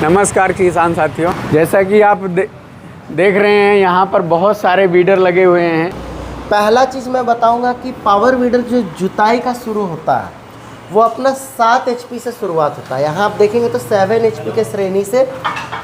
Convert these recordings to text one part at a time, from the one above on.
नमस्कार किसान साथियों, जैसा कि आप देख रहे हैं यहाँ पर बहुत सारे वीडर लगे हुए हैं। पहला चीज़ मैं बताऊंगा कि पावर वीडर जो जुताई का शुरू होता है वो अपना 7 HP से शुरुआत होता है। यहाँ आप देखेंगे तो 7 HP के श्रेणी से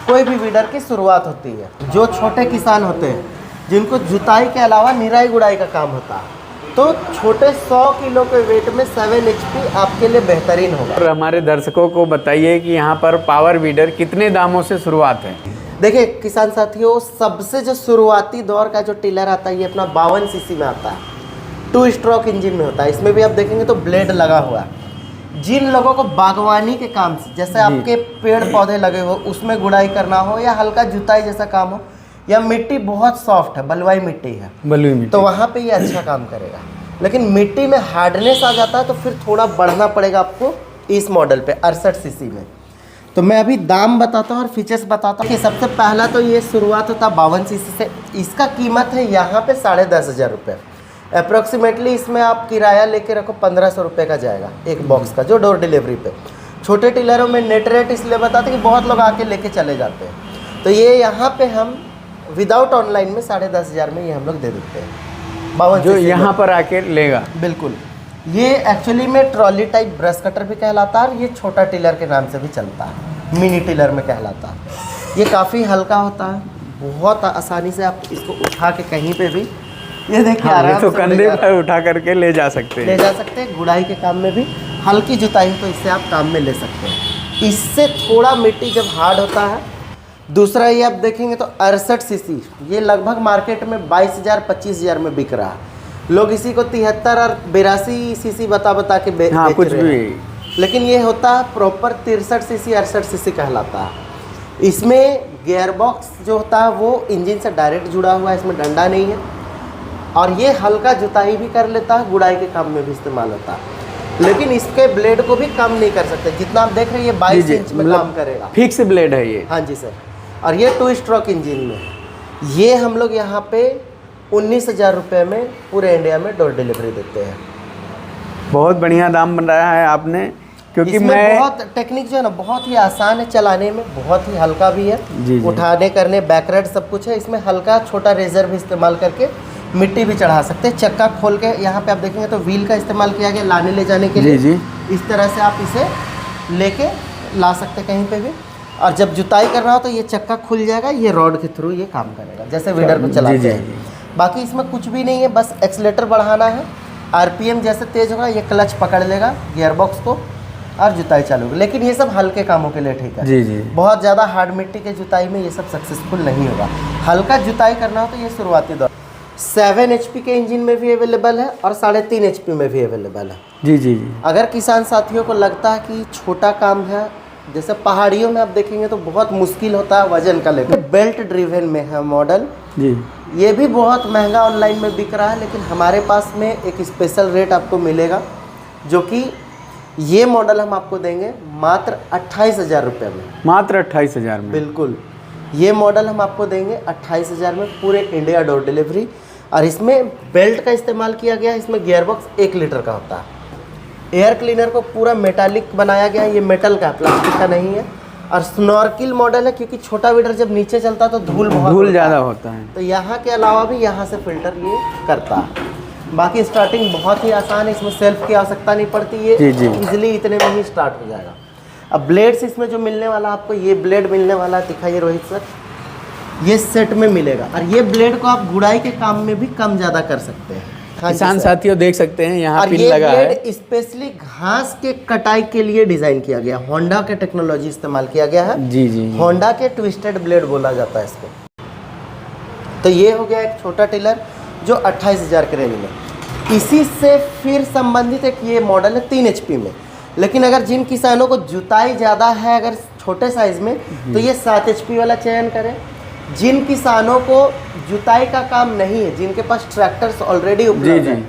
कोई भी वीडर की शुरुआत होती है। जो छोटे किसान होते हैं जिनको जुताई के अलावा निराई गुड़ाई का काम होता है, तो छोटे 100 किलो के वेट में 7 HP आपके लिए बेहतरीन होगा। और हमारे दर्शकों को बताइए कि यहाँ पर पावर वीडर कितने दामों से शुरुआत है। देखिए किसान साथियों, सबसे जो शुरुआती दौर का जो टिलर आता है ये अपना 52 सीसी में आता है। 2 स्ट्रोक इंजन में होता है। इसमें भी आप देखेंगे तो ब्लेड लगा हुआ है। जिन लोगों को बागवानी के काम से, जैसे आपके पेड़ पौधे लगे हो उसमें गुड़ाई करना हो, या हल्का जुताई जैसा काम हो, या मिट्टी बहुत सॉफ्ट है, बलुई मिट्टी है, बलुई मिट्टी, तो वहाँ पे ये अच्छा काम करेगा। लेकिन मिट्टी में हार्डनेस आ जाता है तो फिर थोड़ा बढ़ना पड़ेगा आपको इस मॉडल पे 68 सीसी में। तो मैं अभी दाम बताता हूँ और फीचर्स बताता हूँ कि सबसे पहला तो ये शुरुआत होता है 52 सीसी से। इसका कीमत है यहाँ पे 10,500 रुपये अप्रॉक्सीमेटली। इसमें आप किराया लेके रखो 1,500 रुपये का जाएगा एक बॉक्स का, जो डोर डिलीवरी पे। छोटे टीलरों में नेट रेट इसलिए बताते कि बहुत लोग आके लेके चले जाते हैं, तो ये यहाँ पे हम विदाउट ऑनलाइन में 10,500 में ये हम लोग दे देते हैं। 52 जो यहाँ पर आके लेगा। बिल्कुल। ये एक्चुअली में ट्रॉली टाइप ब्रश कटर भी कहलाता है और ये छोटा टिलर के नाम से भी चलता है, मिनी टिलर में कहलाता है। ये काफ़ी हल्का होता है, बहुत आसानी से आप इसको उठा के कहीं पे भी, ये देखिए आराम तो से कंधे पर उठा करके ले जा सकते हैं। गुड़ाई के काम में भी, हल्की जुताई तो इससे आप काम में ले सकते हैं। इससे थोड़ा मिट्टी जब हार्ड होता है। दूसरा ये आप देखेंगे तो 68 सीसी, ये लगभग मार्केट में 22,000 25,000 में बिक रहा है। लोग इसी को 73 और 82 सीसी बता के बेच कुछ रहे भी, हैं। लेकिन ये होता है प्रॉपर 63 सीसी 68 सीसी कहलाता है। इसमें गियर बॉक्स जो होता है वो इंजन से डायरेक्ट जुड़ा हुआ है, इसमें डंडा नहीं है। और ये हल्का जुताई भी कर लेता है, गुड़ाई के काम में भी इस्तेमाल होता है। लेकिन इसके ब्लेड को भी कम नहीं कर सकते। जितना आप देख रहे हैं ये 22 इंच में काम करेगा। फिक्स ब्लेड है ये। हाँ जी सर। और ये 2 स्ट्रोक इंजन में, ये हम लोग यहाँ पे 19,000 रुपये में पूरे इंडिया में डोर डिलीवरी देते हैं। बहुत बढ़िया दाम बनाया है आपने, क्योंकि मैं बहुत टेक्निक जो है ना बहुत ही आसान है चलाने में, बहुत ही हल्का भी है। जी। उठाने करने बैकरेड सब कुछ है। इसमें हल्का छोटा रेजर भी इस्तेमाल करके मिट्टी भी चढ़ा सकते हैं। चक्का खोल के यहाँ पे आप देखेंगे तो व्हील का इस्तेमाल किया गया लाने ले जाने के लिए। जी। इस तरह से आप इसे लेके ला सकते कहीं पे भी। और जब जुताई करना हो तो ये चक्का खुल जाएगा, ये रॉड के थ्रू ये काम करेगा जैसे वीडर को चलाते हैं। बाकी इसमें कुछ भी नहीं है, बस एक्सीलेटर बढ़ाना है। RPM जैसे तेज होगा ये क्लच पकड़ लेगा गियर बॉक्स को और जुताई चालू होगी। लेकिन ये सब हल्के कामों के लिए ठीक है। जी। बहुत ज़्यादा हार्ड मिट्टी के जुताई में ये सब सक्सेसफुल नहीं होगा। हल्का जुताई करना हो तो ये शुरुआती दौर 7 HP के इंजन में भी अवेलेबल है और 3.5 HP में भी अवेलेबल है। जी। अगर किसान साथियों को लगता है कि छोटा काम है, जैसे पहाड़ियों में आप देखेंगे तो बहुत मुश्किल होता है वजन का लेकर, बेल्ट ड्रिवन में है मॉडल जी। ये भी बहुत महंगा ऑनलाइन में बिक रहा है, लेकिन हमारे पास में एक स्पेशल रेट आपको मिलेगा, जो कि ये मॉडल हम आपको देंगे मात्र 28,000 रुपये में। मात्र 28,000 में? बिल्कुल। ये मॉडल हम आपको देंगे 28,000 में, पूरे इंडिया डोर डिलीवरी। और इसमें बेल्ट का इस्तेमाल किया गया है। इसमें गियर बॉक्स 1 लीटर का होता है। एयर क्लीनर को पूरा मेटालिक बनाया गया है, ये मेटल का, प्लास्टिक का नहीं है। और स्नॉर्किल मॉडल है, क्योंकि छोटा वीडर जब नीचे चलता है तो धूल ज़्यादा होता है, तो यहाँ के अलावा भी यहाँ से फिल्टर ये करता है। बाकी स्टार्टिंग बहुत ही आसान है, इसमें सेल्फ की आवश्यकता नहीं पड़ती, ये इजीली इतने में ही स्टार्ट हो जाएगा। अब ब्लेड्स इसमें जो मिलने वाला आपको, ये ब्लेड मिलने वाला, दिखाइए रोहित सर, ये सेट में मिलेगा। और ये ब्लेड को आप गुड़ाई के काम में भी कम ज़्यादा कर सकते हैं। किसान साथियों देख सकते हैं यहाँ पिन लगा है। ब्लेड स्पेशली घास के कटाई के लिए डिजाइन किया गया, होंडा के टेक्नोलॉजी इस्तेमाल किया गया है। जी। होंडा के ट्विस्टेड ब्लेड बोला जाता है इसको। तो ये हो गया एक छोटा टिलर जो 28,000 के रेंज में। इसी से फिर संबंधित एक ये मॉडल है 3 HP में। लेकिन अगर जिन किसानों को जुताई ज़्यादा है अगर छोटे साइज में, तो ये 7 HP वाला चयन करें। जिन किसानों को जुताई का काम नहीं है, जिनके पास ट्रैक्टर्स ऑलरेडी उपलब्ध है,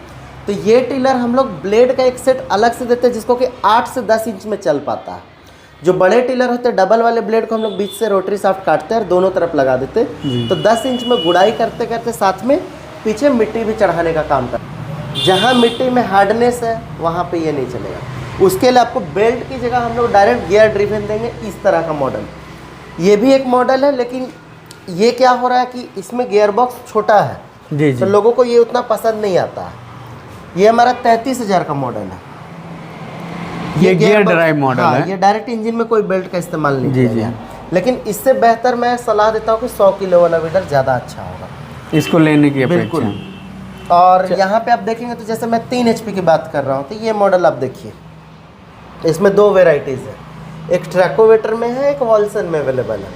तो ये टिलर हम लोग ब्लेड का एक सेट अलग से देते हैं, जिसको कि 8 से 10 इंच में चल पाता है। जो बड़े टिलर होते हैं डबल वाले ब्लेड को हम लोग बीच से रोटरी शाफ्ट काटते हैं और दोनों तरफ लगा देते हैं, तो 10 इंच में गुड़ाई करते करते साथ में पीछे मिट्टी भी चढ़ाने का काम करते हैं। जहाँ मिट्टी में हार्डनेस है वहाँ पे ये नहीं चलेगा। उसके लिए आपको बेल्ट की जगह हम लोग डायरेक्ट गियर ड्रिवन देंगे, इस तरह का मॉडल। ये भी एक मॉडल है, लेकिन ये क्या हो रहा है कि इसमें गियर बॉक्स छोटा है, जी जी। तो लोगों को ये उतना पसंद नहीं आता है। ये हमारा 33,000 का मॉडल है। ये गियर बॉक्स- ड्राइव मॉडल हाँ, है। ये डायरेक्ट इंजन में कोई बेल्ट का इस्तेमाल नहीं जी किया जी। गया। लेकिन इससे बेहतर मैं सलाह देता हूँ कि 100 किलो वाला वीडर ज़्यादा अच्छा होगा। इसको लेने की बिल्कुल। अपेक्षा। और यहाँ पे आप देखेंगे तो जैसे मैं 3 HP की बात कर रहा हूँ, तो ये मॉडल आप देखिए, इसमें 2 वेराइटीज़ है, एक ट्रैकोवेटर में है, एक वॉल्सन में अवेलेबल है।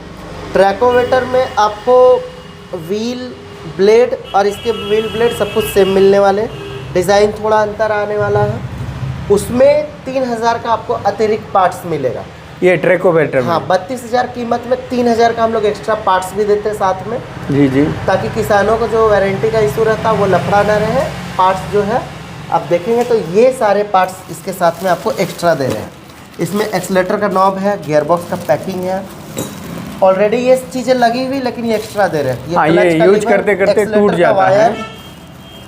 ट्रैकोवेटर में आपको व्हील ब्लेड और इसके व्हील ब्लेड सब कुछ सेम मिलने वाले, डिज़ाइन थोड़ा अंतर आने वाला है। उसमें 3,000 का आपको अतिरिक्त पार्ट्स मिलेगा। ये ट्रैकोवेटर हाँ, में। 32,000 कीमत में 3,000 का हम लोग एक्स्ट्रा पार्ट्स भी देते हैं साथ में, जी जी। ताकि किसानों को जो वारंटी का इशू रहता है वो लफड़ा ना रहे। पार्ट्स जो है आप देखेंगे तो ये सारे पार्ट्स इसके साथ में आपको एक्स्ट्रा दे रहे हैं। इसमें एक्सीलेटर का नॉब है, गियर बॉक्स का पैकिंग है, ऑलरेडी ये चीज़ें लगी हुई, लेकिन ये एक्स्ट्रा दे रहे हैं। हाँ, क्लच ये का यूज लीवर, करते करते एक्सीलेटर टूट का जाता है। वायर,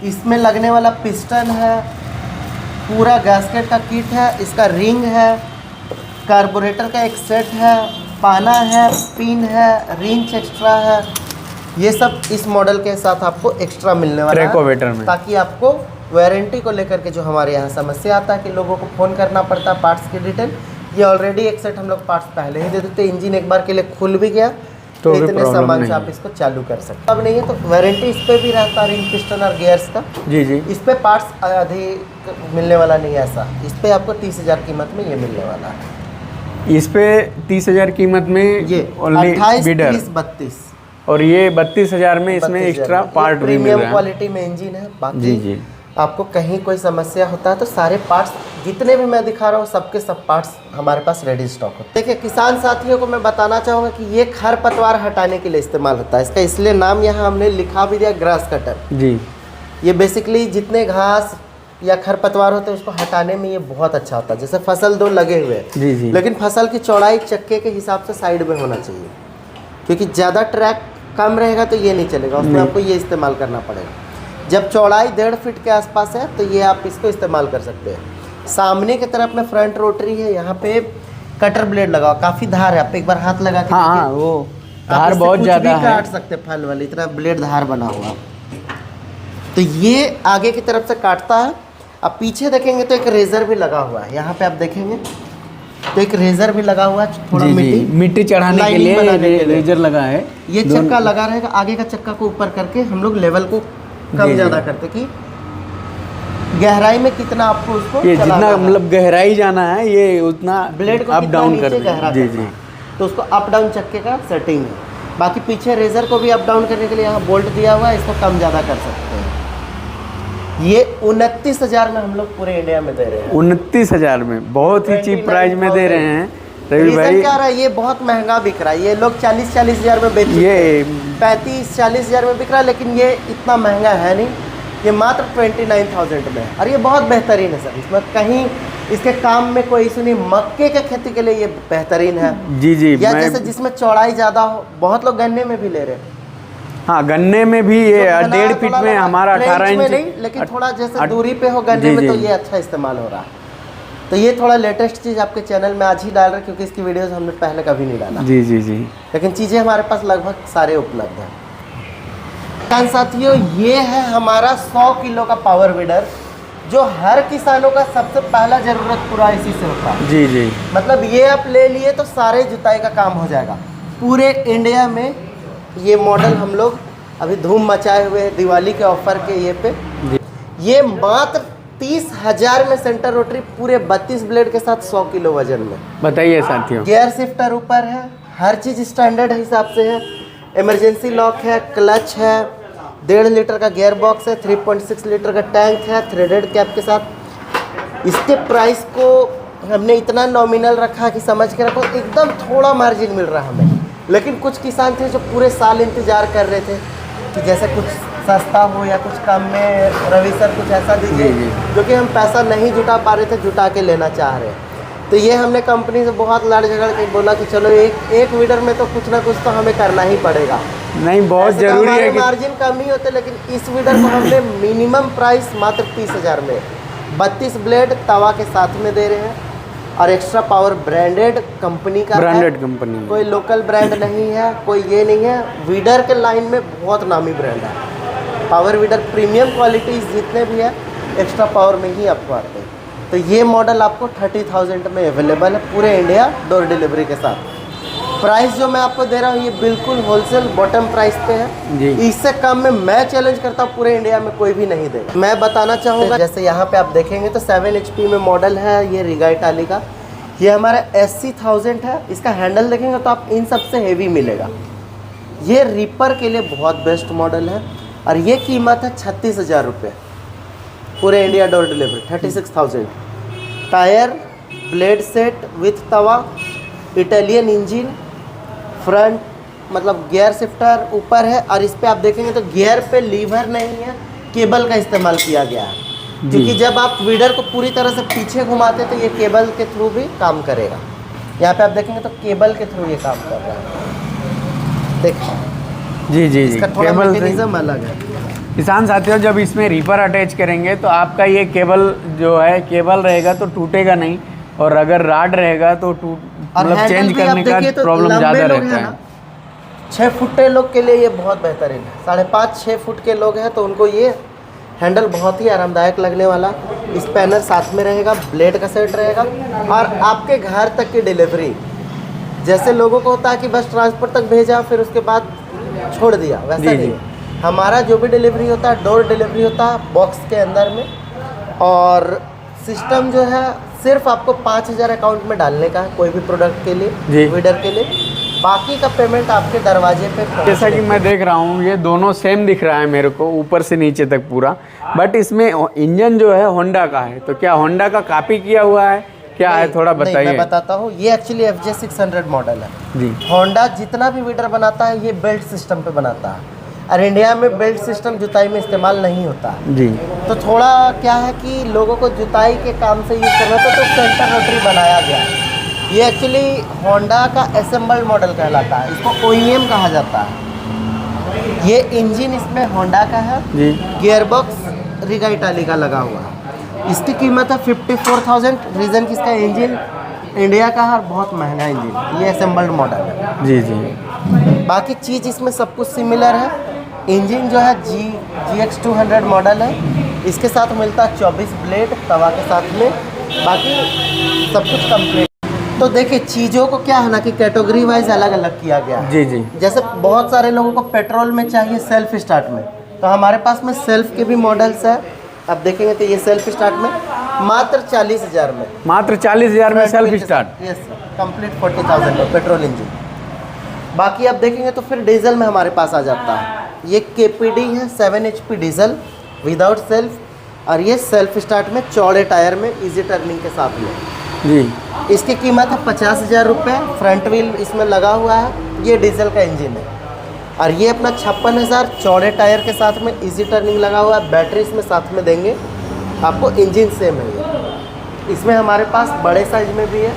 इसमें लगने वाला पिस्टन है, पूरा गैस्केट का किट है, इसका रिंग है, कार्बोरेटर का एक सेट है, पाना है, पिन है, रिंच एक्स्ट्रा है। ये सब इस मॉडल के साथ आपको एक्स्ट्रा मिलने वाला है, ट्रैकोवेटर में। ताकि आपको वारंटी को लेकर के जो हमारे यहाँ समस्या आता है कि लोगों को फ़ोन करना पड़ता है पार्ट्स की डिटेल, ये ऑलरेडी एक सेट हम लोग पार्ट्स पहले ही दे देते। इंजन एक बार के लिए खुल भी गया तो भी इतने प्रॉब्लम सामान से नहीं आप इसको चालू कर सकते। अब नहीं है तो वारंटी इस पर भी रहता है, रिंग पिस्टन और गियर्स का। जी जी। इस पे पार्ट्स अधिक मिलने वाला नहीं है ऐसा। इस पे आपको 30,000 कीमत में ये मिलने वाला है। इस पे 30,000 कीमत में ये ओनली 28, बीडर, 30, 32 और ये 32,000 में इसमें 32,000 एक्स्ट्रा में। पार्ट ये भी मिल प्रीमियम रहा है। क्वालिटी में इंजन है। बाकी जी जी। आपको कहीं कोई समस्या होता है तो सारे पार्ट्स जितने भी मैं दिखा रहा हूँ सबके सब पार्ट्स हमारे पास रेडी स्टॉक होते हैं। देखिए किसान साथियों को मैं बताना चाहूँगा कि ये खरपतवार हटाने के लिए इस्तेमाल होता है। इसका इसलिए नाम यहाँ हमने लिखा भी दिया ग्रास कटर। जी। ये बेसिकली जितने घास या खरपतवार होते हैं उसको हटाने में ये बहुत अच्छा होता है। जैसे फसल 2 लगे हुए हैं, जी जी। लेकिन फसल की चौड़ाई चक्के के हिसाब से साइड में होना चाहिए, क्योंकि ज़्यादा ट्रैक कम रहेगा तो ये नहीं चलेगा, उसमें आपको ये इस्तेमाल करना पड़ेगा। जब चौड़ाई 1.5 फीट के आसपास है तो ये आप इसको इस्तेमाल कर सकते हैं। सामने की तरफ में फ्रंट रोटरी है, यहाँ पे कटर ब्लेड लगा, काफ़ी धार है, आप एक बार हाथ लगा के हाँ देखिए। हाँ, वो आप धार इससे बहुत कुछ ज़्यादा भी है। काट सकते हैं, फल वाली इतना ब्लेड धार बना हुआ। तो ये आगे की तरफ से काटता है। अब पीछे देखेंगे तो एक रेजर भी लगा हुआ है, यहाँ पे आप देखेंगे तो एक रेजर भी लगा हुआ है, थोड़ा जी जी, मिट्टी चढ़ाने के लाइनिंग लिए बनाने के लिए। रेजर लगा है। ये चक्का लगा रहेगा, आगे का चक्का को ऊपर करके हम लोग लेवल को कम जी, ज़्यादा जी। करते कि गहराई में कितना आपको उसको ये चलाना जितना है। मतलब गहराई जाना है ये उतना ब्लेड को अप कितना डाउन नीचे कर गहरा दें। जी करना जी। है। तो उसको अप डाउन चक्के का सेटिंग है। बाकी पीछे रेजर को भी अप डाउन करने के लिए यहाँ बोल्ट दिया हुआ है, इसको कम ज़्यादा कर सकते हैं। ये 29,000 में हम लोग पूरे इंडिया में दे रहे हैं। 29,000 में बहुत ही चीप प्राइस में दे रहे हैं रवि रीजन भाई। क्या रहा है, ये बहुत महंगा बिक रहा है। ये लोग 40-40 हज़ार में बेच चुके हैं। ये 35-40 हज़ार में बिक रहा है, लेकिन ये इतना महंगा है नहीं, ये मात्र 29,000 में है। और ये बहुत बेहतरीन है सर, इसमें कहीं इसके काम में कोई इशू नहीं। मक्के के खेती के लिए ये बेहतरीन है। जी जी। या मैं जैसे जिसमें चौड़ाई ज़्यादा हो, बहुत लोग गन्ने में भी ले रहे हैं। हाँ, गन्ने में भी ये तो घना 1.5 फीट थोड़ा में लगा, हमारा ट्रेंच 18 में इंच नहीं, लेकिन थोड़ा जैसे अट- दूरी पे हो गन्ने जी, में तो जी। ये अच्छा इस्तेमाल हो रहा है। तो ये थोड़ा लेटेस्ट चीज़ आपके चैनल में आज ही डाल रहे हैं, क्योंकि इसकी वीडियोस हमने पहले कभी नहीं डाला। जी जी जी। लेकिन चीज़ें हमारे पास लगभग सारे उपलब्ध हैं। किसान साथियों, ये है हमारा 100 किलो का पावर वीडर, जो हर किसानों का सबसे पहला ज़रूरत पूरा इसी से होता है। जी जी। मतलब ये आप ले लिए तो सारे जुताई का काम हो जाएगा। पूरे इंडिया में ये मॉडल हम लोग अभी धूम मचाए हुए हैं दिवाली के ऑफर के ये पे। ये मात्र 30,000 में सेंटर रोटरी पूरे 32 ब्लेड के साथ 100 किलो वजन में। बताइए साथियों। गियर शिफ्टर ऊपर है, हर चीज़ स्टैंडर्ड हिसाब से है। इमरजेंसी लॉक है, क्लच है, 1.5 लीटर का गियर बॉक्स है, 3.6 लीटर का टैंक है थ्रेडेड कैप के साथ। इसके प्राइस को हमने इतना नॉमिनल रखा कि समझ के रखो, एकदम थोड़ा मार्जिन मिल रहा है हमें। लेकिन कुछ किसान थे जो पूरे साल इंतजार कर रहे थे कि जैसे कुछ सस्ता हो या कुछ कम में, रवि सर कुछ ऐसा दीजिए, जी, जी। जो कि हम पैसा नहीं जुटा पा रहे थे, जुटा के लेना चाह रहे हैं। तो ये हमने कंपनी से बहुत लड़ झगड़ के बोला कि चलो एक वीडर में तो कुछ ना कुछ तो हमें करना ही पड़ेगा। नहीं, बहुत ऐसे तो जरूरी हमारे है कि मार्जिन कम ही होते, लेकिन इस वीडर को हमने मिनिमम प्राइस मात्र 30,000 में 32 ब्लेड तवा के साथ में दे रहे हैं। और एक्स्ट्रा पावर ब्रांडेड कंपनी का ब्रांडेड है, कंपनी। कोई लोकल ब्रांड नहीं है, कोई ये नहीं है। वीडर के लाइन में बहुत नामी ब्रांड है। पावर वीडर प्रीमियम क्वालिटी जितने भी है एक्स्ट्रा पावर में ही आपको आते हैं। तो ये मॉडल आपको 30,000 में अवेलेबल है पूरे इंडिया डोर डिलीवरी के साथ। प्राइस जो मैं आपको दे रहा हूँ ये बिल्कुल होलसेल बॉटम प्राइस पे है जी। इससे कम में मैं चैलेंज करता हूँ पूरे इंडिया में कोई भी नहीं देगा। मैं बताना चाहूँगा जैसे यहाँ पे आप देखेंगे तो 7 HP में मॉडल है ये रिगा इटाली का। ये हमारा SC1000 है। इसका हैंडल देखेंगे तो आप इन सबसे हेवी मिलेगा। ये रीपर के लिए बहुत बेस्ट मॉडल है और ये कीमत है 36,000 रुपये पूरे India door delivery 36,000। Tyre blade set with Tawa, Italian engine, front मतलब गियर शिफ्टर ऊपर है और इस पे आप देखेंगे तो गियर पे लीवर नहीं है, केबल का इस्तेमाल किया गया है क्योंकि जब आप वीडर को पूरी तरह से पीछे घुमाते तो ये केबल के थ्रू भी काम करेगा। यहाँ पे आप देखेंगे तो केबल के थ्रू ये काम कर रहा है। देखिए जी जी जी, इसका थोड़ा केबल मैकेनिज्म अलग है। किसान साथियों, जब इसमें रीपर अटैच करेंगे तो आपका ये केबल जो है केबल रहेगा तो टूटेगा नहीं, और अगर राड रहेगा तो मतलब चेंज करने का प्रॉब्लम ज़्यादा रहता है। 6 फुटे लोग के लिए ये बहुत बेहतरीन है। 5.5-6 फुट के लोग हैं तो उनको ये हैंडल बहुत ही आरामदायक लगने वाला। स्पैनर साथ में रहेगा, ब्लेड का सेट रहेगा और आपके घर तक की डिलीवरी। जैसे लोगों को होता है कि बस ट्रांसपोर्ट तक भेजा फिर उसके बाद छोड़ दिया, वैसा नहीं है। हमारा जो भी डिलीवरी होता है डोर डिलीवरी होता है बॉक्स के अंदर में। और सिस्टम जो है सिर्फ आपको 5,000 अकाउंट में डालने का है कोई भी प्रोडक्ट के लिए, वीडर के लिए। बाकी का पेमेंट आपके दरवाजे पे। जैसा कि मैं देख रहा हूँ ये दोनों सेम दिख रहा है मेरे को ऊपर से नीचे तक पूरा, बट इसमें इंजन जो है होंडा का है। तो क्या होंडा का कॉपी किया हुआ है, क्या है थोड़ा बताइए। मैं बताता हूँ। ये एक्चुअली FJ600 मॉडल है जी। होंडा जितना भी वीडर बनाता है ये बेल्ट सिस्टम पे बनाता है और इंडिया में बेल्ट सिस्टम जुताई में इस्तेमाल नहीं होता है जी। तो थोड़ा क्या है कि लोगों को जुताई के काम से यूज़ करना था तो सेंटर रोटरी बनाया गया है। ये एक्चुअली होंडा का असेंबल्ड मॉडल कहलाता है, इसको OEM कहा जाता है। ये इंजन इसमें होंडा का है जी। गियरबॉक्स रिगा इटाली का लगा हुआ है। इसकी कीमत है 54,000। रीज़न कि इसका इंजन इंडिया का है, बहुत महंगा इंजन। ये असेंबल्ड मॉडल है जी जी। बाकी चीज़ इसमें सब कुछ सिमिलर है। इंजन जो है GX200 मॉडल है। इसके साथ मिलता है 24 ब्लेड तवा के साथ में, बाकी सब कुछ कंप्लीट। तो देखिए चीज़ों को क्या है ना कि कैटेगरी वाइज अलग अलग किया गया है। जी जी। जैसे बहुत सारे लोगों को पेट्रोल में चाहिए सेल्फ स्टार्ट में, तो हमारे पास में सेल्फ के भी मॉडल्स है। आप देखेंगे तो ये सेल्फ स्टार्ट में मात्र 40,000 में, मात्र 40,000 में सेल्फ स्टार्ट। यस कंप्लीट 40,000 में पेट्रोल इंजन। बाकी आप देखेंगे तो फिर डीजल में हमारे पास आ जाता है। ये KPD है 7 HP डीजल विदाउट सेल्फ, और ये सेल्फ स्टार्ट में चौड़े टायर में इजी टर्निंग के साथ में जी। इसकी कीमत है 50,000 रुपये। फ्रंट व्हील इसमें लगा हुआ है। ये डीजल का इंजन है और ये अपना 56,000 चौड़े टायर के साथ में इजी टर्निंग लगा हुआ है। बैटरी इसमें साथ में देंगे आपको, इंजन सेम है ये। इसमें हमारे पास बड़े साइज में भी है,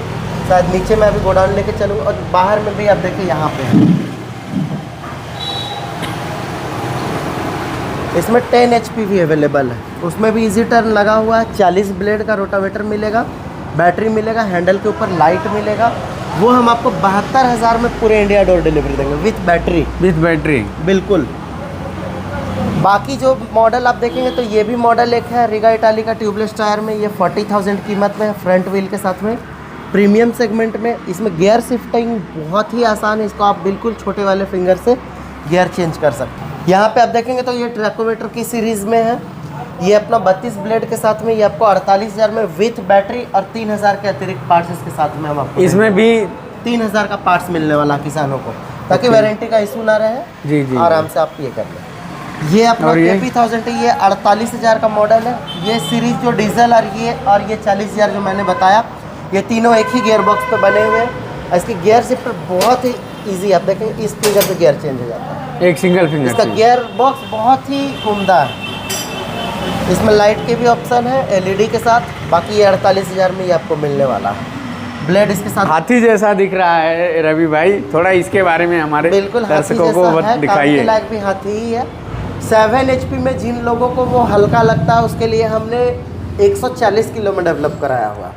शायद नीचे मैं अभी गोडाउन लेके चलूँगा, और बाहर में भी आप देखिए यहाँ पे है। इसमें 10 HP भी अवेलेबल है, उसमें भी इजी टर्न लगा हुआ है। 40 ब्लेड का रोटावेटर मिलेगा, बैटरी मिलेगा, हैंडल के ऊपर लाइट मिलेगा। वो हम आपको 72,000 में पूरे इंडिया डोर डिलीवरी देंगे विथ बैटरी। विथ बैटरी बिल्कुल। बाकी जो मॉडल आप देखेंगे तो ये भी मॉडल एक है रिगा इटाली का ट्यूबलेस टायर में। ये 40,000 कीमत में है फ्रंट व्हील के साथ में, प्रीमियम सेगमेंट में। इसमें गियर शिफ्टिंग बहुत ही आसान है, इसको आप बिल्कुल छोटे वाले फिंगर से गियर चेंज कर सकते हैं। यहाँ पे आप देखेंगे तो ये ट्रैकोवेटर की सीरीज़ में है। ये अपना 32 ब्लेड के साथ में ये आपको 48,000 में विथ बैटरी और 3,000 के अतिरिक्त पार्ट्स इसके साथ में हम आपको इसमें भी 3,000 का पार्ट्स मिलने वाला किसानों को, ताकि वारंटी का इशू ना रहे। जी जी। आराम से आप ये कर लें। ये अपना KP1000 ये 48,000 का मॉडल है। ये सीरीज जो डीजल और ये 40,000 जो मैंने बताया, ये तीनों एक ही गियर बॉक्स पे बने हुए हैं। इसकी गियर शिफ्टर बहुत ही ईजी, आप देखेंगे इस फिंगर से गियर चेंज हो जाता है, एक सिंगल फिंगर। इसका गियर बॉक्स बहुत ही उम्दा है। इसमें लाइट के भी ऑप्शन है LED के साथ। बाकी ये 48,000 में ये आपको मिलने वाला है। ब्लेड इसके साथ हाथी जैसा दिख रहा है रवि भाई, थोड़ा इसके बारे में हमारे बिल्कुल दर्शकों को दिखाइए। लायक भी हाथी ही है। 7 HP में जिन लोगों को वो हल्का लगता है उसके लिए हमने 140 किलो में डेवलप कराया हुआ।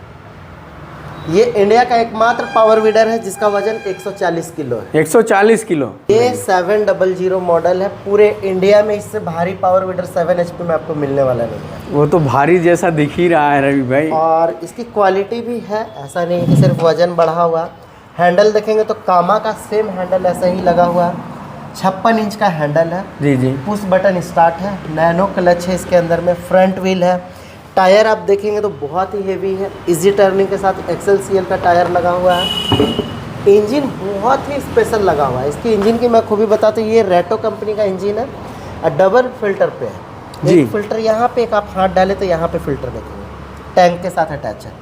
ये इंडिया का एकमात्र पावर वीडर है जिसका वजन 140 किलो है। 140 किलो। ये 700 मॉडल है। पूरे इंडिया में इससे भारी पावर वीडर 7 HP में आपको मिलने वाला नहीं है। वो तो भारी जैसा दिख ही रहा है रवि भाई। और इसकी क्वालिटी भी है, ऐसा नहीं कि सिर्फ वजन बढ़ा हुआ। हैंडल देखेंगे तो कामा का सेम हैंडल ऐसा ही लगा हुआ है। 56 इंच का हैंडल है। जी जी। पुश बटन स्टार्ट है। नैनो क्लच है इसके अंदर में। फ्रंट व्हील है। टायर आप देखेंगे तो बहुत ही हेवी है। इजी टर्निंग के साथ XLCL का टायर लगा हुआ है। इंजन बहुत ही स्पेशल लगा हुआ है। इसकी इंजन की मैं खूबी बताता हूँ, ये रेटो कंपनी का इंजन है और डबल फिल्टर पे है। एक फिल्टर यहाँ पे, एक आप हाथ डाले तो यहाँ पे फिल्टर देखेंगे, टैंक के साथ अटैच है।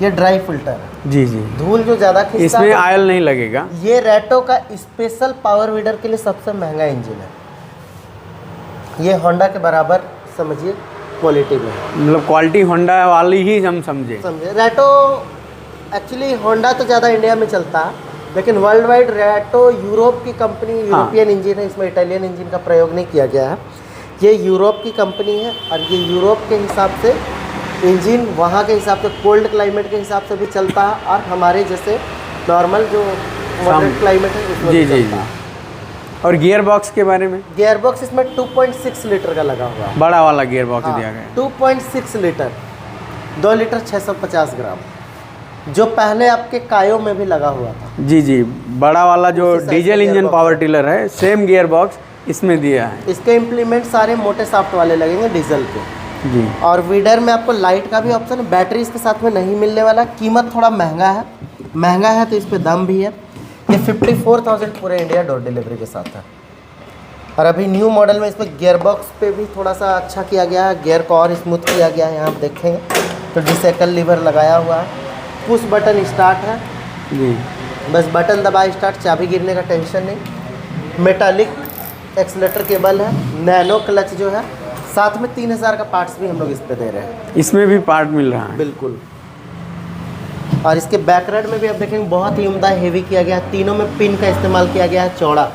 ये ड्राई फिल्टर है। जी जी। धूल जो ज़्यादा खींचता है, इसमें ऑयल नहीं लगेगा। ये रेटो का स्पेशल पावर वीडर के लिए सबसे महंगा इंजन है। ये होंडा के बराबर समझिए क्वालिटी में, मतलब क्वालिटी होंडा वाली ही हम समझे। रेटो एक्चुअली होंडा तो ज़्यादा इंडिया में चलता है, लेकिन वर्ल्ड वाइड रेटो यूरोप की कंपनी, यूरोपियन इंजन है। इसमें इटालियन इंजन का प्रयोग नहीं किया गया है। ये यूरोप की कंपनी है और ये यूरोप के हिसाब से इंजन वहाँ के हिसाब से, कोल्ड क्लाइमेट के हिसाब से भी चलता है और हमारे जैसे नॉर्मल जो मॉडरेट क्लाइमेट है उसमें जी जी जी। और गियर बॉक्स के बारे में? गियर बॉक्स इसमें 2.6 लीटर का लगा हुआ है। बड़ा वाला गियर बॉक्स दिया गया है। 2.6 लीटर, 2 लीटर 650 ग्राम, जो पहले आपके कायो में भी लगा हुआ था। जी जी। बड़ा वाला जो डीजल इंजन पावर टिलर है, सेम गियर बॉक्स इसमें दिया है। इसके इम्प्लीमेंट सारे मोटे साफ्ट वाले लगेंगे डीजल के। जी। और वीडर में आपको लाइट का भी ऑप्शन है। बैटरी इसके साथ में नहीं मिलने वाला। कीमत थोड़ा महंगा है। महंगा है तो इस पर दाम भी है। ये 54,000 पूरे इंडिया डोर डिलीवरी के साथ है। और अभी न्यू मॉडल में इसमें गियर बॉक्स पे भी थोड़ा सा अच्छा किया गया है। गियर को और स्मूथ किया गया है। यहाँ आप देखेंगे तो डिसेकल लीवर लगाया हुआ है। पुश बटन स्टार्ट है जी। बस बटन दबाए स्टार्ट, चाबी गिरने का टेंशन नहीं। मेटालिक एक्सीलेटर केबल है। नैनो क्लच जो है, साथ में 3000 का पार्ट्स भी हम लोग इस पे दे रहे हैं। इसमें भी पार्ट मिल रहा है। बिल्कुल। और इसके बैक रेड में भी आप देखेंगे बहुत ही उम्दा हेवी किया गया है। तीनों में पिन का इस्तेमाल किया गया है, चौड़ा।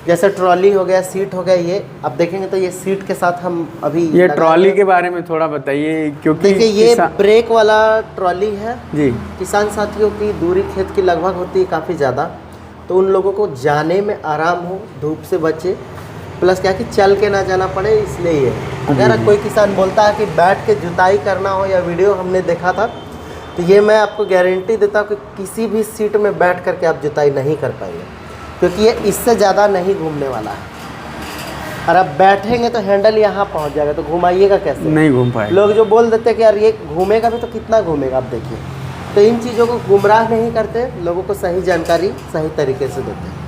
जैसे ट्रॉली हो गया, सीट हो गया, ये आप देखेंगे तो ये सीट के साथ हम अभी ये ट्रॉली के बारे में थोड़ा बताइए, क्योंकि देखिए ये ब्रेक वाला ट्रॉली है जी। किसान साथियों की दूरी खेत की लगभग होती है काफ़ी ज़्यादा, तो उन लोगों को जाने में आराम हो, धूप से बचे, प्लस क्या कि चल के ना जाना पड़े, इसलिए ये। अगर कोई किसान बोलता है कि बैठ के जुताई करना हो, या वीडियो हमने देखा था, तो ये मैं आपको गारंटी देता हूँ कि किसी भी सीट में बैठ करके आप जुताई नहीं कर पाएंगे, क्योंकि ये इससे ज़्यादा नहीं घूमने वाला है। और आप बैठेंगे तो हैंडल यहाँ पहुँच जाएगा, तो घुमाइएगा कैसे? नहीं घूम पाएगा। लोग जो बोल देते हैं कि यार ये घूमेगा भी, तो कितना घूमेगा, आप देखिए। तो इन चीज़ों को गुमराह नहीं करते, लोगों को सही जानकारी सही तरीके से देते हैं।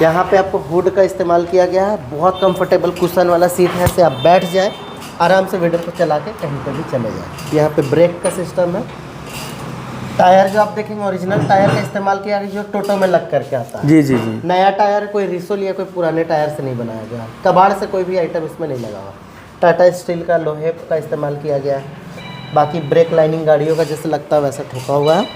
यहाँ पे आपको हुड का इस्तेमाल किया गया है। बहुत कंफर्टेबल कुशन वाला सीट है, से आप बैठ जाए आराम से, वीडियो को चला के कहीं पर भी चले जाए। यहाँ पे ब्रेक का सिस्टम है। टायर जो आप देखेंगे ओरिजिनल टायर का इस्तेमाल किया है, जो टोटो में लग करके आता है। जी जी जी। नया टायर कोई रिसोल या कोई पुराने टायर से नहीं बनाया गया, कबाड़ से कोई भी आइटम इसमें नहीं लगा हुआ। टाटा स्टील का लोहे का इस्तेमाल किया गया है। बाकी ब्रेक लाइनिंग गाड़ियों का जैसे लगता है वैसा ठोका हुआ है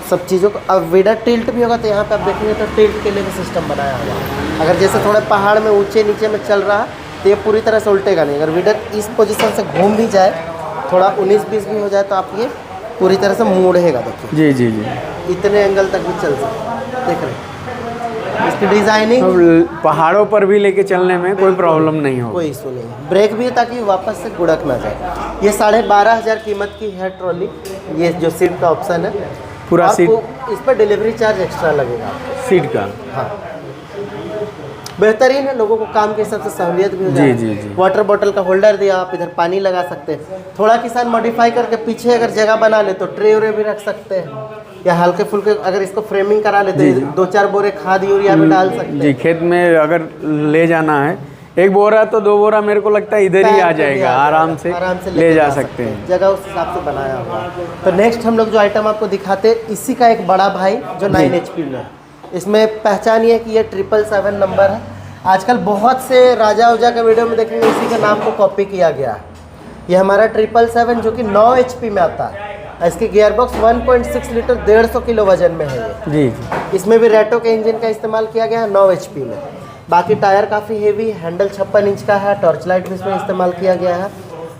सब चीज़ों को। अब वीडर टिल्ट भी होगा, तो यहाँ पे आप देखेंगे तो टिल्ट के लिए भी सिस्टम बनाया हुआ है। अगर जैसे थोड़े पहाड़ में ऊंचे नीचे में चल रहा है, तो ये पूरी तरह से उल्टेगा नहीं। अगर वीडर इस पोजीशन से घूम भी जाए, थोड़ा 19-20 भी हो जाए, तो आप ये पूरी तरह से मुड़ेगा। देखिए जी जी जी। इतने एंगल तक भी चल सकता है, देख रहे हैं। इसकी डिज़ाइनिंग पहाड़ों पर भी लेके चलने में कोई प्रॉब्लम नहीं हो, कोई इशू नहीं है। ब्रेक भी है ताकि वापस से गुड़क ना जाए। ये 12,500 कीमत की है ट्रॉली। ये जो सीट का ऑप्शन है पूरा सीट, इस पर डिलीवरी चार्ज एक्स्ट्रा लगेगा सीट का। हाँ, बेहतरीन है, लोगों को काम के हिसाब से सहूलियत भी हो जाए। जी जी जी। वाटर बोतल का होल्डर दिया, आप इधर पानी लगा सकते हैं। थोड़ा किसान मॉडिफाई करके पीछे अगर जगह बना ले तो ट्रे उरे भी रख सकते हैं, या हल्के फुल्के अगर इसको फ्रेमिंग करा लेते हैं, 2-4 बोरे खाद यूरिया भी डाल सकते हैं। जी, खेत में अगर ले जाना है 1 बोरा तो 2 बोरा मेरे को लगता है इधर ही आ जाएगा, आराम से ले जा सकते हैं। जगह उस हिसाब से बनाया हुआ है। तो नेक्स्ट हम लोग जो आइटम आपको दिखाते हैं, इसी का एक बड़ा भाई जो 9 HP में है। इसमें पहचान ये है कि ये 777 नंबर है। आजकल बहुत से राजा उजा का वीडियो में देखेंगे इसी के नाम को कॉपी किया गया है। ये हमारा 777 जो कि 9 HP में आता है। इसकी गियर बॉक्स 1.6 लीटर 150 किलो वजन में है ये। जी। इसमें भी रेटो के इंजन का इस्तेमाल किया गया है 9 HP में। बाकी टायर काफ़ी हेवी, हैंडल 56 इंच का है। टॉर्च लाइट भी इसमें इस्तेमाल किया गया है।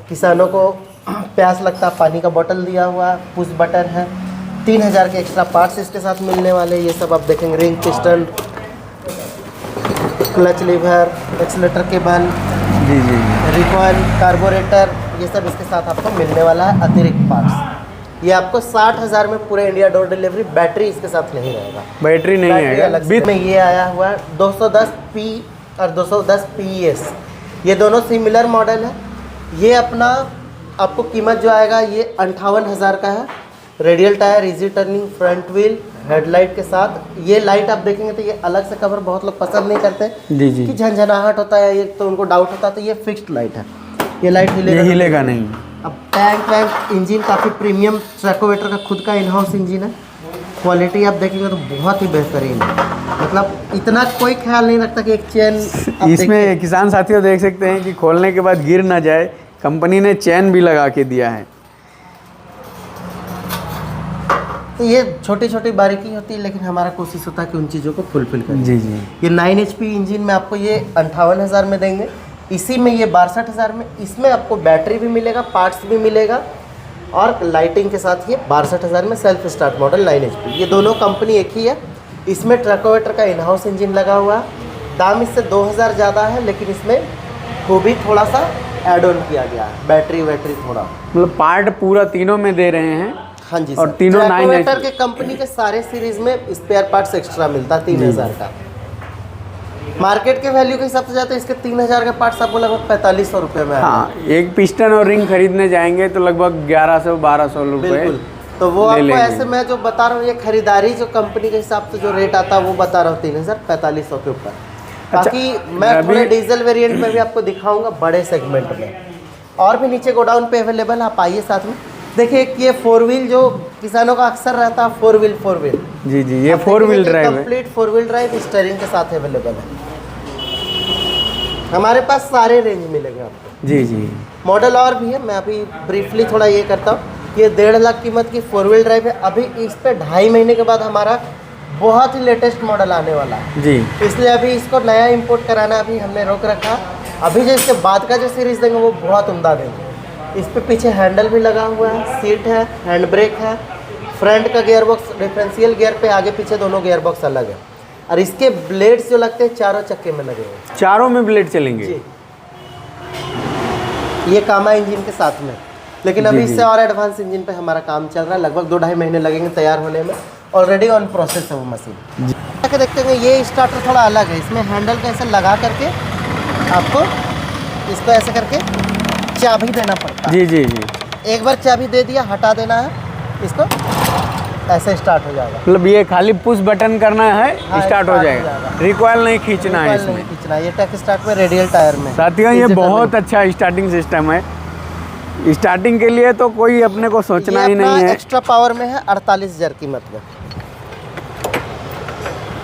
किसानों को प्यास लगता है, पानी का बोतल दिया हुआ है। पुश बटन है। 3000 के एक्स्ट्रा पार्ट्स इसके साथ मिलने वाले हैं। ये सब आप देखेंगे, ring piston, clutch lever, accelerator cable, जी जी, रिकॉइल, कार्बोरेटर, ये सब इसके साथ आपको मिलने वाला है अतिरिक्त पार्ट्स। ये आपको 60,000 में पूरे इंडिया डोर डिलीवरी। बैटरी इसके साथ नहीं रहेगा, बैटरी नहीं बैटरी है अलग से। में ये आया हुआ है 210P और 210PS, ये दोनों सिमिलर मॉडल है। ये अपना आपको कीमत जो आएगा ये 58,000 का है। Radial tyre, easy turning, front wheel, headlight के साथ। ये लाइट आप देखेंगे तो ये अलग से कवर बहुत लोग पसंद नहीं करते जी जी, कि झंझनाहट होता है ये, तो उनको डाउट होता है। तो ये फिक्स्ड लाइट है, ये लाइट हिलेगा नहीं। अब टैंक वैंक, इंजन काफ़ी प्रीमियम, ट्रैकोवेटर का खुद का इन हाउस इंजन है। क्वालिटी आप देखेंगे तो बहुत ही बेहतरीन है, मतलब इतना कोई ख्याल नहीं रखता कि एक चेन। इसमें किसान साथियों देख सकते हैं कि खोलने के बाद गिर ना जाए, कंपनी ने चेन भी लगा के दिया है। तो ये छोटी छोटी बारीकी होती है, लेकिन हमारा कोशिश होता है कि उन चीज़ों को फुलफिल करें। जी जी, ये 9 HP इंजन में आपको ये 58,000 में देंगे। इसी में ये 62,000 में, इसमें आपको बैटरी भी मिलेगा, पार्ट्स भी मिलेगा, और लाइटिंग के साथ ये 62,000 में सेल्फ स्टार्ट मॉडल 9 HP। ये दोनों कंपनी एक ही है। इसमें ट्रैकोवेटर का इन हाउस इंजन लगा हुआ है। दाम इससे 2,000 ज़्यादा है, लेकिन इसमें वो भी थोड़ा सा एड ऑन किया गया है, बैटरी वैटरी थोड़ा, मतलब पार्ट पूरा तीनों में दे रहे हैं। हाँ जी, और तीनों 9 HP के कंपनी के सारे सीरीज में स्पेयर पार्ट्स एक्स्ट्रा मिलता है 3,000 का। मार्केट के वैल्यू के हिसाब से जाते हैं इसके 3,000 के पार्ट्स आपको लगभग 4500 रुपये में। हाँ, एक पिस्टन और रिंग खरीदने जाएंगे तो लगभग 1100-1200 रुपये। तो वो आपको ऐसे मैं जो बता रहा हूँ, ये खरीदारी जो कंपनी के हिसाब से जो रेट आता है वो बता रहा हूँ 3,000-4500 के ऊपर। बाकी मैं थोड़े डीजल वेरिएंट में भी आपको दिखाऊंगा बड़े सेगमेंट में, और भी नीचे गोडाउन पे अवेलेबल। आप आइए साथ में देखिए। ये 4 व्हील जो किसानों का अक्सर रहता है, 4 व्हील जी जी, ये 4 व्हील ड्राइव है, कंप्लीट 4 व्हील ड्राइव स्टीयरिंग के साथ अवेलेबल है। हमारे पास सारे रेंज मिलेंगे आपको। जी जी, मॉडल और भी है, मैं अभी ब्रीफली थोड़ा ये करता हूँ। ये 1.5 लाख कीमत की 4 व्हील ड्राइव है। अभी इस पे 2.5 महीने के बाद हमारा बहुत ही लेटेस्ट मॉडल आने वाला है जी, इसलिए अभी इसको नया इंपोर्ट कराना अभी हमने रोक रखा। अभी जो इसके बाद का जो सीरीज़ देंगे वो बहुत उम्दा देंगे। इस पे पीछे हैंडल भी लगा हुआ है, सीट है, हैंड ब्रेक है, फ्रंट का गियर बॉक्स डिफरेंशियल गियर पे, आगे पीछे दोनों गियर बॉक्स अलग है। और इसके ब्लेड्स जो लगते हैं चारों चक्के में लगे हुए, चारों में ब्लेड चलेंगे जी। ये कामा इंजन के साथ में, लेकिन अभी इससे और एडवांस इंजन पे हमारा काम चल रहा है। लगभग 2-2.5 महीने लगेंगे तैयार होने में। ऑलरेडी ऑन प्रोसेस है वो मशीन। देखते हैं ये स्टार्टर थोड़ा अलग है। इसमें हैंडल को ऐसे लगा करके आपको इसको ऐसे करके चाबी देना पड़ता है। जी जी जी, एक बार चाबी दे दिया, हटा देना है, इसको ऐसे स्टार्ट हो जाएगा। मतलब ये खाली पुश बटन करना है, हाँ, स्टार्ट हो जाएगा। रिकॉइल नहीं खींचना है इसमें, नहीं खींचना। ये टेक स्टार्ट में रेडियल टायर में। साथियों ये बहुत अच्छा स्टार्टिंग सिस्टम है। स्टार्टिंग के लिए तो कोई अपने को सोचना ही नहीं है। एक्स्ट्रा पावर में है 48,000 कीमत में।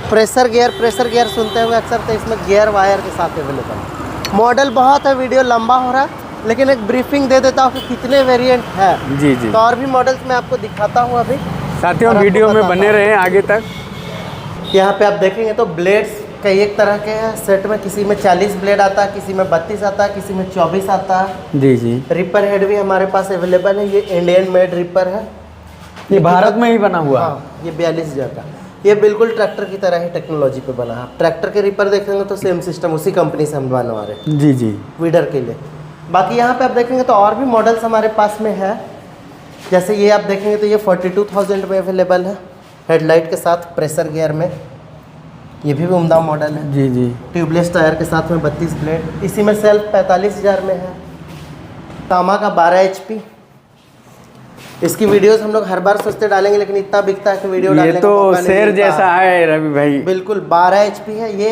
प्रेशर गियर सुनते होंगे अक्सर, तो इसमें गियर वायर के साथ अवेलेबल है। मॉडल बहुत है, वीडियो लंबा हो रहा है, लेकिन एक ब्रीफिंग दे देता हूँ कि कितने वेरिएंट है। जी जी, तो और भी मॉडल्स मैं आपको दिखाता हूँ अभी। साथियों वीडियो में बने रहे आगे तक। यहाँ पे आप देखेंगे तो ब्लेड्स कई एक तरह के हैं सेट में। किसी में 40 ब्लेड आता है, किसी में 32 आता है, किसी में 24 आता है। जी जी, रिपर हेड भी हमारे पास अवेलेबल है। ये इंडियन मेड रिपर है, ये भारत में ही बना हुआ। हाँ, ये 42,000 का। ये बिल्कुल ट्रैक्टर की तरह ही टेक्नोलॉजी पे बना है। ट्रैक्टर के रिपर देखेंगे तो सेम सिस्टम उसी कंपनी से हम बनवा रहे हैं जी जी, वीडर के लिए। बाकी यहाँ पे आप देखेंगे तो और भी मॉडल्स हमारे पास में है। जैसे ये आप देखेंगे तो ये 42,000 में अवेलेबल है, हेडलाइट के साथ, प्रेशर गियर में। ये भी उम्दा मॉडल है जी जी, ट्यूबलेस टायर के साथ में 32 ब्लेड। इसी में सेल्फ 45,000 में है। कामा का 12 HP। इसकी वीडियोस हम लोग हर बार सोचते डालेंगे, लेकिन इतना बिकता है कि वीडियो डालने ये तो शेर जैसा है रवि भाई। बिल्कुल 12 HP है। ये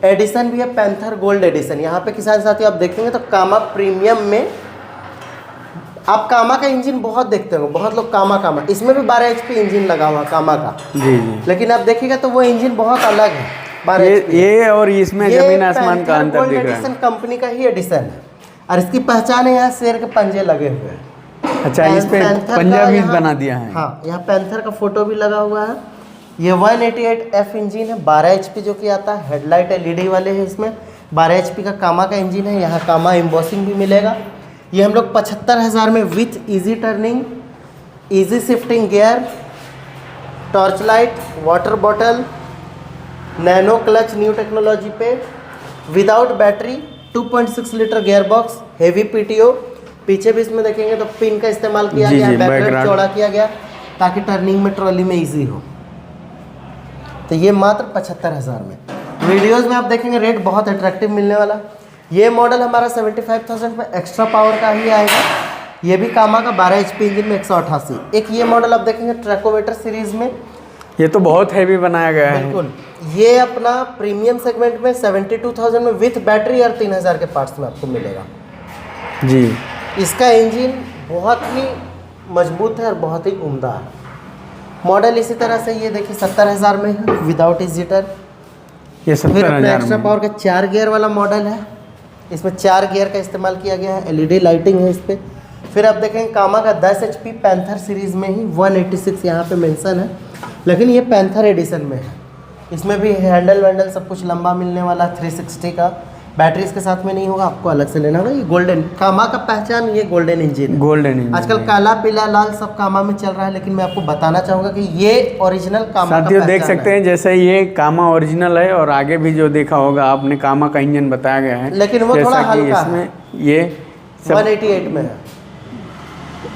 एडिशन भी है, पैंथर गोल्ड एडिशन। यहाँ पे किसान साथियों आप देखेंगे तो कामा प्रीमियम में आप कामा का इंजन बहुत देखते होंगे, बहुत लोग कामा। इसमें भी 12 HP इंजन लगा हुआ कामा का। जी जी, लेकिन आप देखिएगा तो वो इंजन बहुत अलग है। 12 HP ये और इसमें जमीन आसमान का अंतर दिख रहा है। कंपनी का ही एडिशन है, और इसकी पहचान है यहाँ शेर के पंजे लगे हुए हैं। अच्छा, इस पे पंजाबी बना दिया है। हाँ, यहाँ पैंथर का फोटो भी लगा हुआ है। ये 188F इंजन है, 12 HP जो कि आता है। हेडलाइट LED वाले हैं इसमें। 12 HP का कामा का इंजन है। यहाँ कामा एम्बॉसिंग भी मिलेगा। ये हम लोग 75,000 में with easy turning, easy shifting gear, torch light, water bottle, nano clutch new technology पे, without battery, 2.6 litre gear box, heavy PTO. पीछे भी इसमें देखेंगे तो पिन का इस्तेमाल किया गया, बैकलाइट चौड़ा किया गया ताकि टर्निंग में ट्रॉली में इजी हो। तो ये मात्र 75,000 में। वीडियोस में आप देखेंगे रेट बहुत अट्रैक्टिव मिलने वाला। ये मॉडल हमारा 75,000 में एक्स्ट्रा पावर का ही आएगा। ये भी कामा का 12 HP इंजन में 188। एक ये मॉडल आप देखेंगे ट्रैकोवेटर सीरीज में, ये तो बहुत हैवी बनाया गया है। बिल्कुल। ये अपना प्रीमियम सेगमेंट में 72,000 में विथ बैटरी और 3,000 के पार्ट्स में आपको मिलेगा जी। इसका इंजन बहुत ही मजबूत है और बहुत ही उम्दा है। मॉडल इसी तरह से ये देखिए 70,000 में है विदाउट इजिटर। ये 70,000 एक्स्ट्रा पावर का 4 गियर वाला मॉडल है। इसमें 4 गियर का इस्तेमाल किया गया है, LED लाइटिंग है इस पर। फिर आप देखेंगे कामा का 10 HP पैंथर सीरीज़ में ही 186 यहाँ पे मेंशन है, लेकिन ये पैंथर एडिशन में है। इसमें भी हैंडल वैंडल सब कुछ लंबा मिलने वाला 360 का। बैटरी इसके साथ में नहीं होगा, आपको अलग से लेना होगा। ये गोल्डन कामा का पहचान, ये गोल्डन इंजन है। गोल्डन इंजन आजकल काला पीला लाल सब कामा में चल रहा है, लेकिन मैं आपको बताना चाहूँगा कि ये ओरिजिनल कामा का साथियों देख सकते हैं जैसे ये कामा ओरिजिनल है, और आगे भी जो देखा होगा आपने कामा का इंजन बताया गया है, लेकिन वो थोड़ा हल्का इसमें ये 188 में है।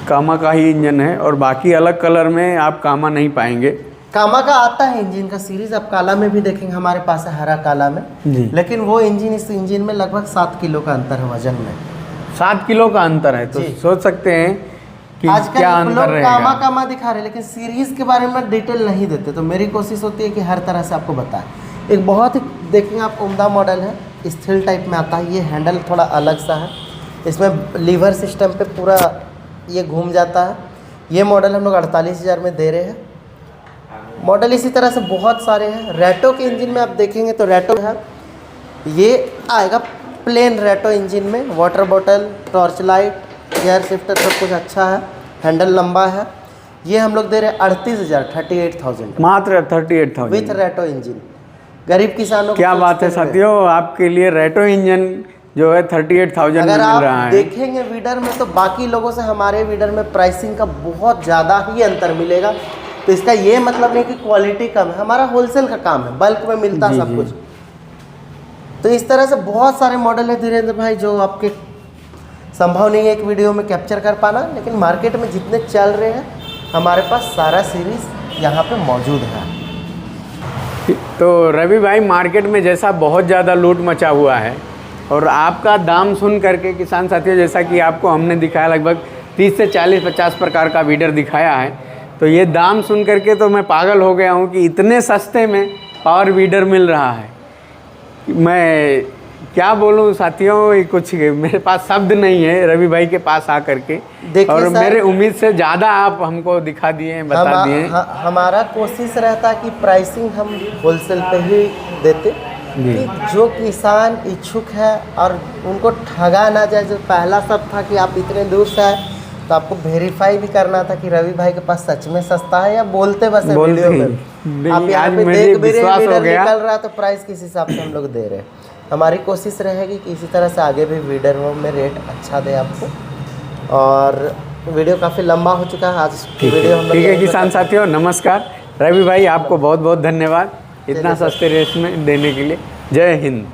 कामा का ही इंजन है, और बाकी अलग कलर में आप कामा नहीं पाएंगे। कामा का आता है इंजन का सीरीज, आप काला में भी देखेंगे हमारे पास है, हरा काला में जी। लेकिन वो इंजन इस इंजन में लगभग 7 किलो का अंतर है वजन में। 7 किलो का अंतर है, तो सोच सकते हैं कि क्या अंतर रहेगा। कामा कामा दिखा रहे लेकिन सीरीज के बारे में डिटेल नहीं देते, तो मेरी कोशिश होती है कि हर तरह से आपको बताएं। एक बहुत ही देखेंगे आप उम्दा मॉडल है, स्थिर टाइप में आता है। ये हैंडल थोड़ा अलग सा है, इसमें लीवर सिस्टम पे पूरा ये घूम जाता है। ये मॉडल हम लोग 48,000 में दे रहे हैं। मॉडल इसी तरह से बहुत सारे हैं। रेटो के इंजन में आप देखेंगे तो रेटो है, ये आएगा प्लेन रेटो इंजन में, water bottle, torch light, gear shifter सब कुछ अच्छा है, हैंडल लंबा है। ये हम लोग दे रहे हैं 38,000, 38,000 मात्र 38,000 विथ रेटो इंजन। गरीब किसानों क्या बात है साथियों, आपके लिए रेटो इंजन जो है 38,000 में मिल रहा है। देखेंगे वीडर में तो बाकी लोगों से हमारे वीडर में प्राइसिंग का बहुत ज़्यादा ही अंतर मिलेगा। तो इसका ये मतलब नहीं कि क्वालिटी कम है, हमारा होलसेल का काम है, बल्क में मिलता है सब कुछ। तो इस तरह से बहुत सारे मॉडल है धीरेन्द्र भाई, जो आपके संभव नहीं है एक वीडियो में कैप्चर कर पाना, लेकिन मार्केट में जितने चल रहे हैं हमारे पास सारा सीरीज़ यहाँ पे मौजूद है। तो रवि भाई, मार्केट में जैसा बहुत ज़्यादा लूट मचा हुआ है, और आपका दाम सुन करके किसान साथियों, जैसा कि आपको हमने दिखाया लगभग 30 से 40-50 प्रकार का वीडर दिखाया है, तो ये दाम सुन करके तो मैं पागल हो गया हूँ कि इतने सस्ते में पावर वीडर मिल रहा है। मैं क्या बोलूँ साथियों, ये कुछ मेरे पास शब्द नहीं है रवि भाई के पास आकर के, और मेरे उम्मीद से ज़्यादा आप हमको दिखा दिए हैं, बता दिए हैं। हमारा कोशिश रहता कि प्राइसिंग हम होलसेल पे ही देते, कि जो किसान इच्छुक है और उनको ठगा ना जाए। जो पहला सब था कि आप इतने दूर से आए, तो आपको वेरीफाई भी करना था कि रवि भाई के पास सच में सस्ता है या बोलते बस है वीडियो में। आप यहाँ पे देख भी रहे वीडर निकल रहा, तो प्राइस किस हिसाब से हम लोग दे रहे हैं। हमारी कोशिश रहेगी कि इसी तरह से आगे भी वीडर में रेट अच्छा दे आपको। और वीडियो काफ़ी लंबा हो चुका है आज की वीडियो हम लोग। ठीक है किसान साथियों, नमस्कार। रवि भाई आपको बहुत बहुत धन्यवाद इतना सस्ते रेट में देने के लिए। जय हिंद।